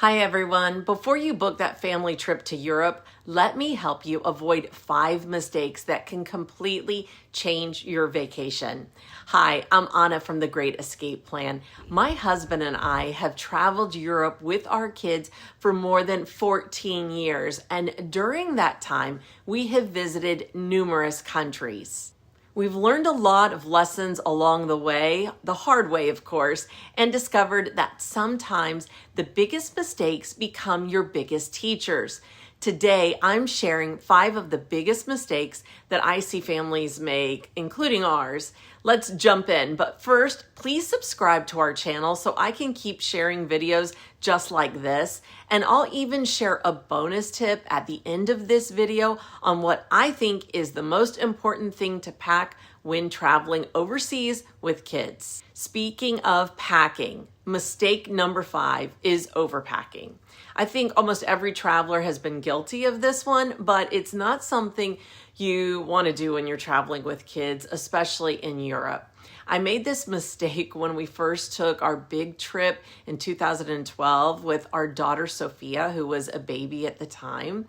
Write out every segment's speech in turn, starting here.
Hi everyone. Before you book that family trip to Europe, let me help you avoid 5 mistakes that can completely change your vacation. Hi, I'm Anna from The Great Escape Plan. My husband and I have traveled Europe with our kids for more than 14 years, and during that time, we have visited numerous countries. We've learned a lot of lessons along the way, the hard way, of course, and discovered that sometimes the biggest mistakes become your biggest teachers. Today, I'm sharing 5 of the biggest mistakes that I see families make, including ours. Let's jump in. But first, please subscribe to our channel so I can keep sharing videos just like this. And I'll even share a bonus tip at the end of this video on what I think is the most important thing to pack when traveling overseas with kids. Speaking of packing, mistake number 5 is overpacking. I think almost every traveler has been guilty of this one, but it's not something you want to do when you're traveling with kids, especially in Europe. I made this mistake when we first took our big trip in 2012 with our daughter Sophia, who was a baby at the time.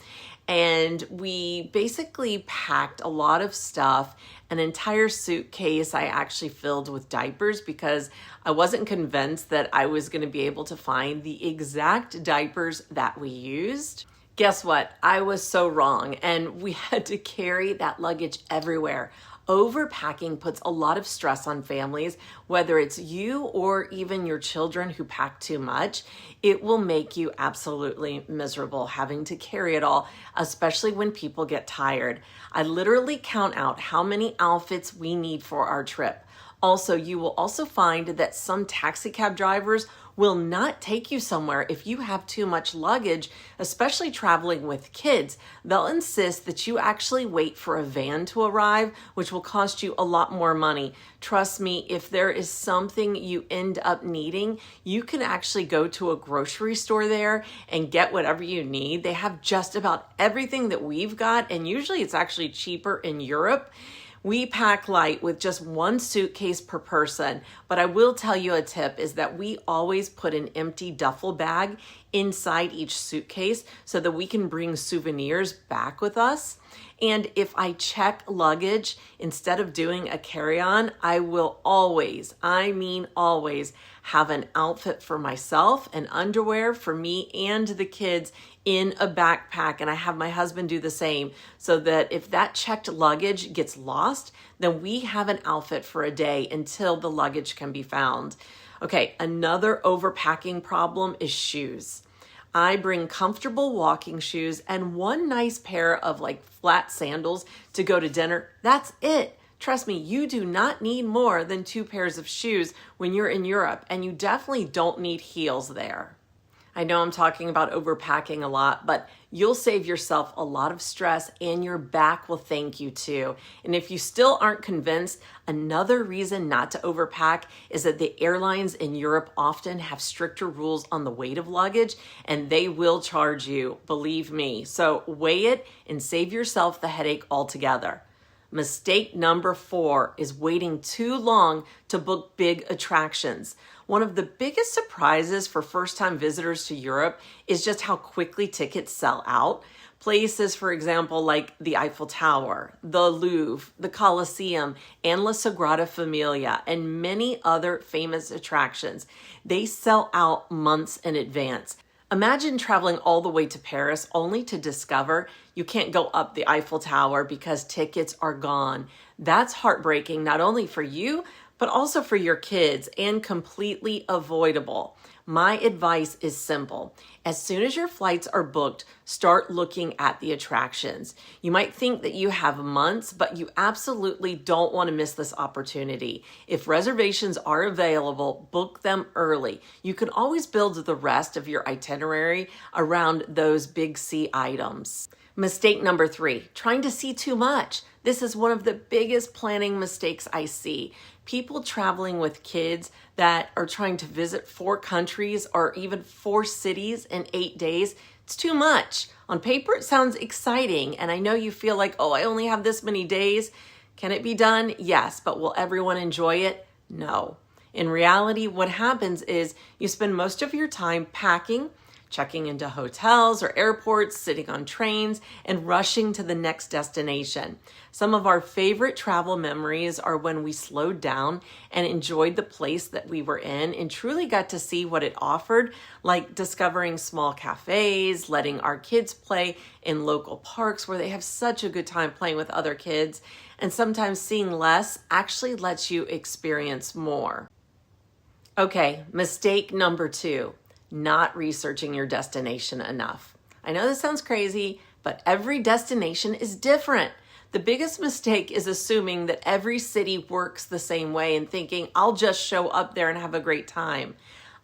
And we basically packed a lot of stuff, an entire suitcase I actually filled with diapers because I wasn't convinced that I was going to be able to find the exact diapers that we used. Guess what? I was so wrong, and we had to carry that luggage everywhere. Overpacking puts a lot of stress on families, whether it's you or even your children who pack too much. It will make you absolutely miserable having to carry it all, especially when people get tired. I literally count out how many outfits we need for our trip. Also, you will also find that some taxi cab drivers will not take you somewhere if you have too much luggage, especially traveling with kids. They'll insist that you actually wait for a van to arrive, which will cost you a lot more money. Trust me, if there is something you end up needing, you can actually go to a grocery store there and get whatever you need. They have just about everything that we've got, and usually it's actually cheaper in Europe. We pack light with just 1 suitcase per person, but I will tell you a tip is that we always put an empty duffel bag inside each suitcase so that we can bring souvenirs back with us. And if I check luggage instead of doing a carry-on, I will always, have an outfit for myself and underwear for me and the kids in a backpack, and I have my husband do the same so that if that checked luggage gets lost, then we have an outfit for a day until the luggage can be found. Okay, another overpacking problem is shoes. I bring comfortable walking shoes and 1 nice pair of flat sandals to go to dinner. That's it. Trust me, you do not need more than 2 pairs of shoes when you're in Europe, and you definitely don't need heels there. I know I'm talking about overpacking a lot, but you'll save yourself a lot of stress and your back will thank you too. And if you still aren't convinced, another reason not to overpack is that the airlines in Europe often have stricter rules on the weight of luggage, and they will charge you, believe me. So weigh it and save yourself the headache altogether. Mistake number 4 is waiting too long to book big attractions. One of the biggest surprises for first-time visitors to Europe is just how quickly tickets sell out. Places, for example, like the Eiffel Tower, the Louvre, the Colosseum, and La Sagrada Família, and many other famous attractions, they sell out months in advance. Imagine traveling all the way to Paris only to discover you can't go up the Eiffel Tower because tickets are gone. That's heartbreaking, not only for you, but also for your kids, and completely avoidable. My advice is simple. As soon as your flights are booked, start looking at the attractions. You might think that you have months, but you absolutely don't want to miss this opportunity. If reservations are available, book them early. You can always build the rest of your itinerary around those big C items. Mistake number 3, trying to see too much. This is one of the biggest planning mistakes I see. People traveling with kids that are trying to visit 4 countries or even 4 cities in 8 days, it's too much. On paper, it sounds exciting, and I know you feel like, oh, I only have this many days. Can it be done? Yes, but will everyone enjoy it? No. In reality, what happens is you spend most of your time packing, checking into hotels or airports, sitting on trains, and rushing to the next destination. Some of our favorite travel memories are when we slowed down and enjoyed the place that we were in and truly got to see what it offered, like discovering small cafes, letting our kids play in local parks where they have such a good time playing with other kids, and sometimes seeing less actually lets you experience more. Okay, mistake number 2, not researching your destination enough. I know this sounds crazy, but every destination is different. The biggest mistake is assuming that every city works the same way and thinking, I'll just show up there and have a great time.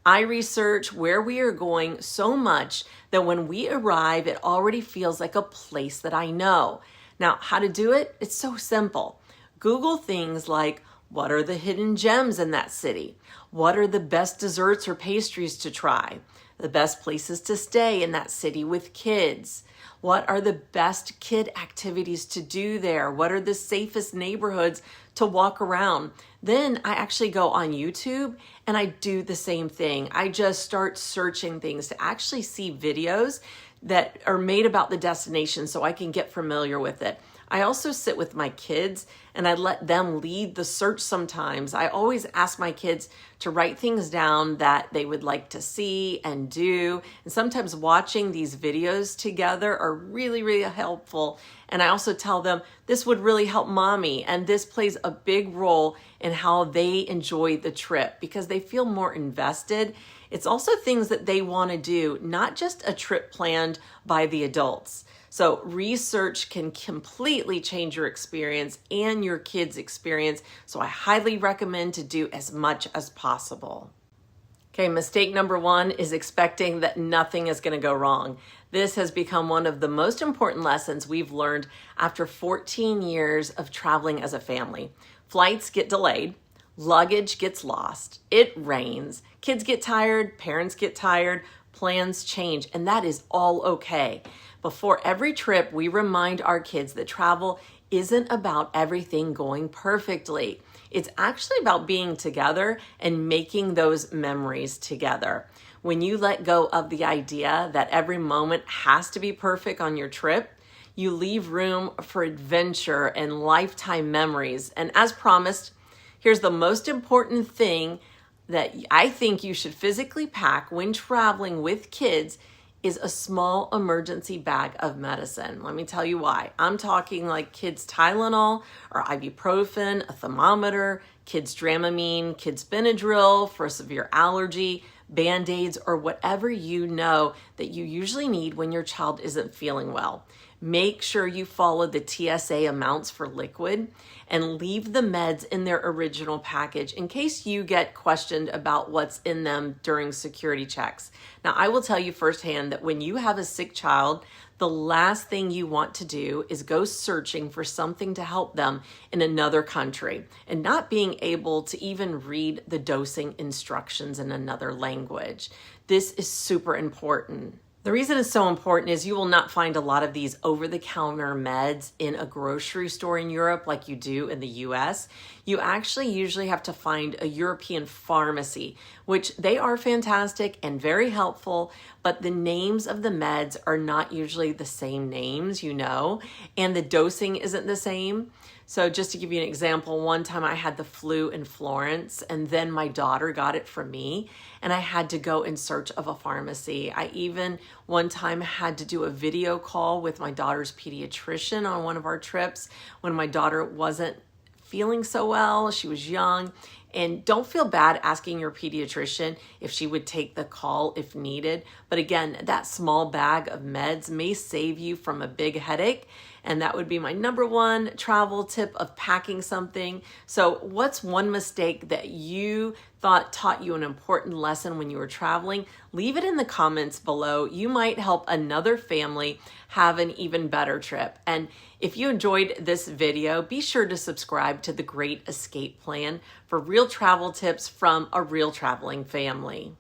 I research where we are going so much that when we arrive, it already feels like a place that I know. Now, how to do it? It's so simple. Google things like, what are the hidden gems in that city? What are the best desserts or pastries to try? The best places to stay in that city with kids? What are the best kid activities to do there? What are the safest neighborhoods to walk around? Then I actually go on YouTube and I do the same thing. I just start searching things to actually see videos that are made about the destination so I can get familiar with it. I also sit with my kids and I let them lead the search sometimes. I always ask my kids to write things down that they would like to see and do. And sometimes watching these videos together are really, really helpful. And I also tell them this would really help mommy. And this plays a big role in how they enjoy the trip because they feel more invested. It's also things that they want to do, not just a trip planned by the adults. So research can completely change your experience and your kids' experience. So I highly recommend to do as much as possible. Okay, mistake number 1 is expecting that nothing is going to go wrong. This has become one of the most important lessons we've learned after 14 years of traveling as a family. Flights get delayed. Luggage gets lost. It rains. Kids get tired. Parents get tired. Plans change. And that is all okay. Before every trip, we remind our kids that travel isn't about everything going perfectly. It's actually about being together and making those memories together. When you let go of the idea that every moment has to be perfect on your trip, you leave room for adventure and lifetime memories. And as promised, here's the most important thing that I think you should physically pack when traveling with kids is a small emergency bag of medicine. Let me tell you why. I'm talking like kids Tylenol or ibuprofen, a thermometer, kids Dramamine, kids Benadryl for a severe allergy, Band-Aids, or whatever you know that you usually need when your child isn't feeling well. Make sure you follow the TSA amounts for liquid and leave the meds in their original package in case you get questioned about what's in them during security checks. Now, I will tell you firsthand that when you have a sick child, the last thing you want to do is go searching for something to help them in another country and not being able to even read the dosing instructions in another language. This is super important. The reason it's so important is you will not find a lot of these over-the-counter meds in a grocery store in Europe like you do in the US. You actually usually have to find a European pharmacy, which they are fantastic and very helpful, but the names of the meds are not usually the same names, and the dosing isn't the same. So just to give you an example, one time I had the flu in Florence and then my daughter got it from me and I had to go in search of a pharmacy. I even one time had to do a video call with my daughter's pediatrician on one of our trips when my daughter wasn't feeling so well. She was young. And don't feel bad asking your pediatrician if she would take the call if needed. But again, that small bag of meds may save you from a big headache. And that would be my number 1 travel tip of packing something. So what's one mistake that you thought taught you an important lesson when you were traveling? Leave it in the comments below. You might help another family have an even better trip. And if you enjoyed this video, be sure to subscribe to The Great Escape Plan for real travel tips from a real traveling family.